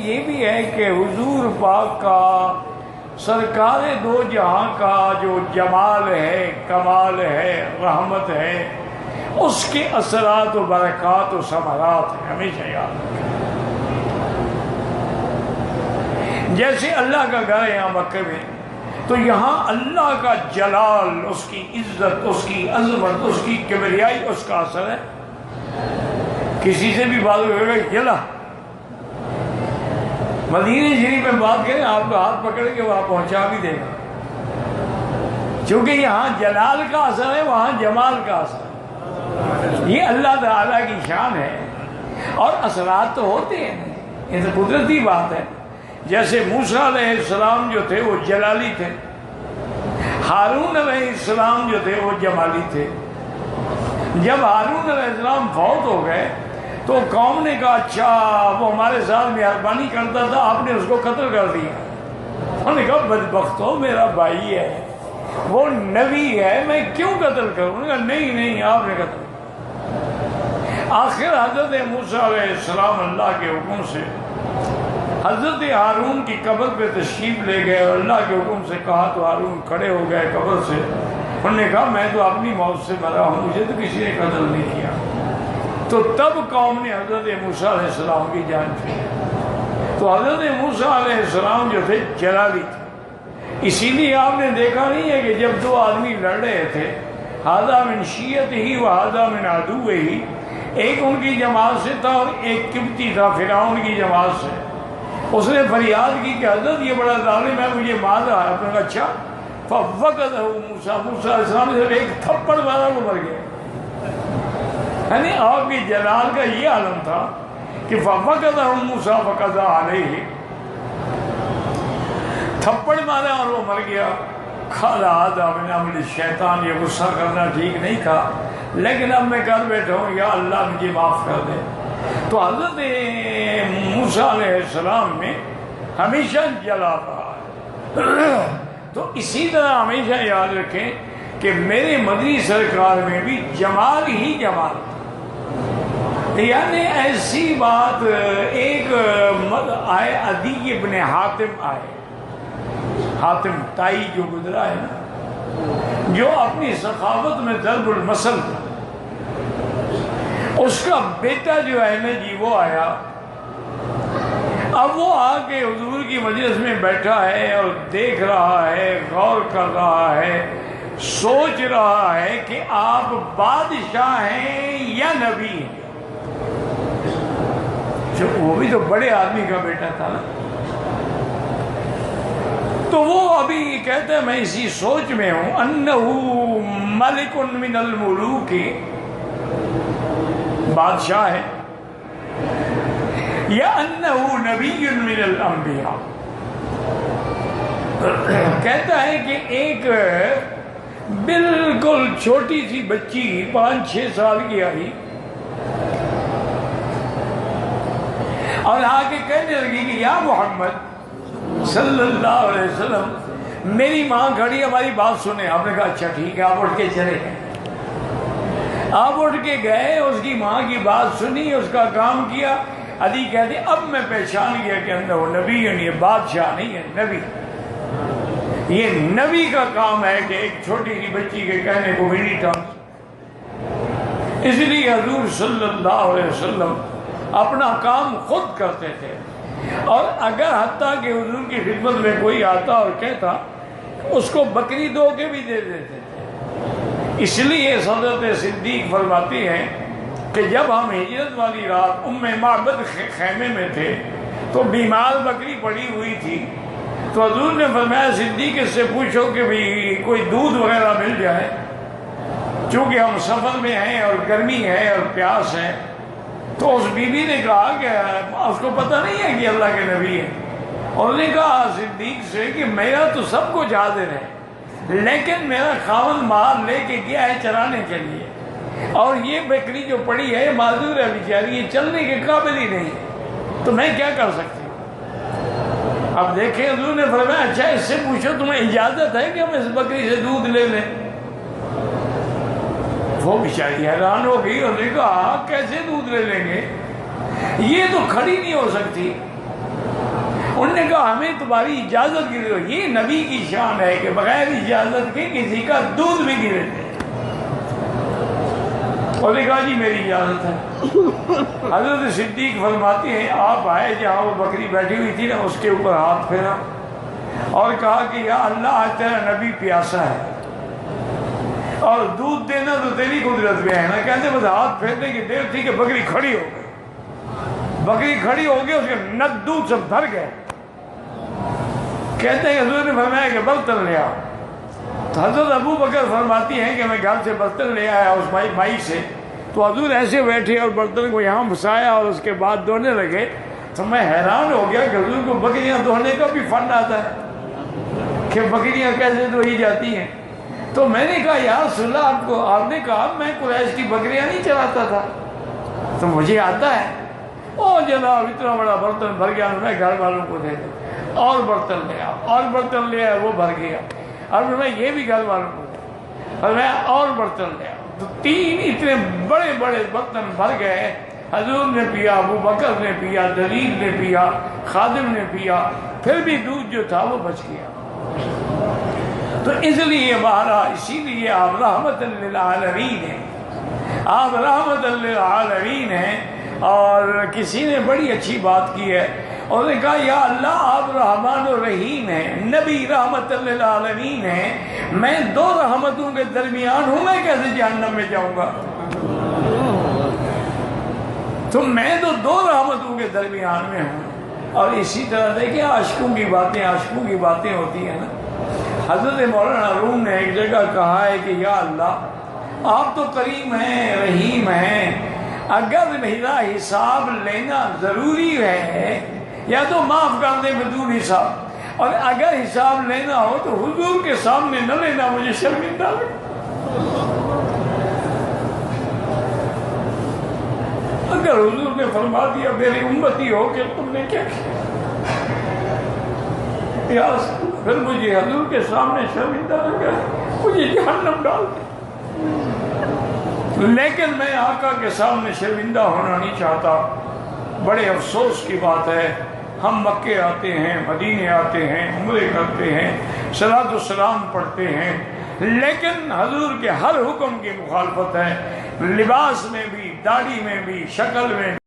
یہ بھی ہے کہ حضور پاک کا سرکار دو جہاں کا جو جمال ہے، کمال ہے، رحمت ہے، اس کے اثرات و برکات و ثمرات ہیں، ہمیشہ یاد رکھیں۔ جیسے اللہ کا گھر ہے یہاں مکہ میں، تو یہاں اللہ کا جلال، اس کی عزت، اس کی عظمت، اس کی کبریائی، اس کا اثر ہے۔ کسی سے بھی بات ہوگا چلا مدینہ شریف میں بات کریں، آپ کا ہاتھ پکڑ کے وہاں پہنچا بھی دے گا، چونکہ یہاں جلال کا اثر ہے، وہاں جمال کا اثر ہے۔ یہ اللہ تعالیٰ کی شان ہے، اور اثرات تو ہوتے ہیں، یہ تو قدرتی بات ہے۔ جیسے موسیٰ علیہ السلام جو تھے وہ جلالی تھے، ہارون علیہ السلام جو تھے وہ جمالی تھے۔ جب ہارون علیہ السلام فوت ہو گئے تو قوم نے کہا اچھا وہ ہمارے ساتھ مہربانی کرتا تھا، آپ نے اس کو قتل کر دیا۔ انہوں نے کہا بدبختو، میرا بھائی ہے، وہ نبی ہے، میں کیوں قتل کروں؟ انہوں نے کہا نہیں نہیں، آپ نے قتل کیا۔ آخر حضرت موسیٰ علیہ السلام اللہ کے حکم سے حضرت ہارون کی قبر پہ تشریف لے گئے، اور اللہ کے حکم سے کہا تو ہارون کھڑے ہو گئے قبر سے۔ انہوں نے کہا میں تو اپنی موت سے مرا ہوں، مجھے تو کسی نے قتل نہیں کیا۔ تو تب قوم نے حضرت موسیٰ علیہ السلام کی جان چھوڑی۔ تو حضرت موسیٰ علیہ السلام جو تھے جلالی تھے، اسی لیے آپ نے دیکھا نہیں ہے کہ جب دو آدمی لڑ رہے تھے، ھذا من شیعتہ و ھذا من عدوہ، ایک ان کی جماعت سے تھا اور ایک قبطی تھا فرعون کی جماعت سے۔ اس نے فریاد کی کہ حضرت یہ بڑا ظالم ہے، مجھے مار رہا ہے۔ آپ نے کہا اچھا، فوقذہ موسیٰ، موسیٰ علیہ السلام نے ایک تھپڑ مارا وہ مر گیا۔ یعنی آپ کی جلال کا یہ عالم تھا کہ فوقذہ موسیٰ فقضى علیہ، تھپڑ مارا اور وہ مر گیا۔ قال ھذا من عمل الشیطان، یہ غصہ کرنا ٹھیک نہیں تھا، لیکن اب میں کر بیٹھا ہوں، یا اللہ مجھے معاف کر دے۔ تو حضرت موسیٰ علیہ السلام میں ہمیشہ جلال رہا ہے۔ تو اسی طرح ہمیشہ یاد رکھیں کہ میرے مدنی سرکار میں بھی جمال ہی جمال تھا۔ یعنی ایسی بات، ایک آئے عدی ابن حاتم آئے، حاتم تائی جو گزرا ہے نا، جو اپنی سخاوت میں ضرب المثل تھا، اس کا بیٹا جو ہے نا جی وہ آیا۔ اب وہ آ کے حضور کی مجلس میں بیٹھا ہے اور دیکھ رہا ہے، غور کر رہا ہے، سوچ رہا ہے کہ آپ بادشاہ ہیں یا نبی ہیں۔ وہ بھی تو بڑے آدمی کا بیٹا تھا نا۔ تو وہ ابھی کہتا ہے میں اسی سوچ میں ہوں، انہو ملک من الملوک، بادشاہ ہے، یا انہو نبی من الانبیاء۔ کہتا ہے کہ ایک بالکل چھوٹی سی بچی 5-6 سال کی آئی اور آگے کہنے لگی کہ یا محمد صلی اللہ علیہ وسلم، میری ماں کھڑی، ہماری بات سنیں۔ آپ نے کہا اچھا ٹھیک ہے، آپ اٹھ کے چلے گئے۔ آپ اٹھ کے گئے، اس کی ماں کی بات سنی، اس کا کام کیا۔ علی کہتے اب میں پہچان گیا کہ اندر وہ نبی، یہ بادشاہ نہیں ہے، نبی۔ یہ نبی کا کام ہے کہ ایک چھوٹی سی بچی کے کہنے کو بھی نہیں تھا۔ اس لیے حضور صلی اللہ علیہ وسلم اپنا کام خود کرتے تھے، اور اگر حتیٰ کہ حضور کی خدمت میں کوئی آتا اور کہتا، اس کو بکری دو کے بھی دے دیتے تھے۔ اس لیے حضرت صدیق فرماتی ہیں کہ جب ہم ہجرت والی رات ام معبد خیمے میں تھے تو بیمار بکری پڑی ہوئی تھی، تو حضور نے فرمایا صدیق اس سے پوچھو کہ بھی کوئی دودھ وغیرہ مل جائے، چونکہ ہم سفر میں ہیں اور گرمی ہے اور پیاس ہے۔ تو اس بی بی نے کہا کہ اس کو پتہ نہیں ہے کہ اللہ کے نبی ہے۔ اور نے کہا صدیق سے کہ میرا تو سب کچھ حاضر ہے، لیکن میرا خاوند مال لے کے گیا ہے چرانے کے لیے، اور یہ بکری جو پڑی ہے معذور ہے بیچاری، یہ چلنے کے قابل ہی نہیں، تو میں کیا کر سکتی ہوں؟ اب دیکھیں حضور نے فرمایا اچھا اس سے پوچھو تمہیں اجازت ہے کہ ہم اس بکری سے دودھ لے لیں؟ وہ بیچاری حیران ہو گئی اور نے کہا کیسے دودھ لے لیں گے، یہ تو کھڑی نہیں ہو سکتی۔ انہوں نے کہا ہمیں تمہاری اجازت کی ضرورت، یہ نبی کی شان ہے کہ بغیر اجازت کے کسی کا دودھ بھی نہیں لیتے۔ اور نے کہا جی میری اجازت ہے۔ حضرت صدیق فرماتے ہیں آپ آئے جہاں وہ بکری بیٹھی ہوئی تھی نا، اس کے اوپر ہاتھ پھیرا اور کہا کہ یا اللہ آج تیرا نبی پیاسا ہے اور دودھ دینا تو تیری قدرت میں ہے نا۔ کہتے بس ہاتھ پھیرنے کی دیر تھی کہ بکری کھڑی ہو گئی، بکری کھڑی ہو گئی، اس کے نگ دودھ سے بھر گئے۔ کہتے ہیں حضور نے فرمایا کہ برتن لے آؤ۔ تو حضرت ابو بکر فرماتی ہیں کہ میں گھر سے برتن لے آیا اس مائی سے، تو حضور ایسے بیٹھے اور برتن کو یہاں بسایا اور اس کے بعد دھونے لگے، تو میں حیران ہو گیا کہ حضور کو بکریاں دھونے کا بھی فن آتا ہے کہ بکریاں کیسے دھوئی جاتی ہیں۔ تو میں نے کہا یا رسول اللہ آپ نے کہا میں قریش کی بکریاں نہیں چلاتا تھا، تو مجھے آتا ہے۔ او جناب اتنا بڑا برتن بھر گیا، میں گھر والوں کو دے دوں، اور برتن لے آیا اور برتن لے آیا، وہ بھر گیا، اور میں یہ بھی گھر والوں کو دے، اور میں اور برتن لے آیا۔ تو 3 اتنے بڑے بڑے برتن بھر گئے۔ حضور نے پیا، ابو بکر نے پیا، دلیل نے پیا، خادم نے پیا، پھر بھی دودھ جو تھا وہ بچ گیا۔ تو اس لیے اسی لیے آپ رحمت للعالمین ہیں، آپ رحمت للعالمین ہیں۔ اور کسی نے بڑی اچھی بات کی ہے، اور نے کہا یا اللہ آپ رحمان و رحیم ہیں، نبی رحمت للعالمین ہیں، میں 2 رحمتوں کے درمیان ہوں، میں کیسے جہنم میں جاؤں گا؟ تو میں تو 2 رحمتوں کے درمیان میں ہوں۔ اور اسی طرح دیکھیں عاشقوں کی باتیں ہوتی ہیں نا۔ حضرت مولانا روم نے ایک جگہ کہا ہے کہ یا اللہ آپ تو کریم ہیں، رحیم ہیں، اگر میرا حساب لینا ضروری ہے یا تو معاف کر دیں بدون حساب، اور اگر حساب لینا ہو تو حضور کے سامنے نہ لینا، مجھے شرمندہ لگے۔ اگر حضور نے فرما دیا میری امتی ہو کہ تم نے کیا کیا، پھر مجھے حضور کے سامنے شرمندہ لگا، مجھے جہنم ڈال دے۔ لیکن میں آقا کے سامنے شرمندہ ہونا نہیں چاہتا۔ بڑے افسوس کی بات ہے، ہم مکے آتے ہیں، مدینے آتے ہیں، عمرے کرتے ہیں، صلاۃ و سلام پڑھتے ہیں، لیکن حضور کے ہر حکم کی مخالفت ہے، لباس میں بھی، داڑھی میں بھی، شکل میں بھی۔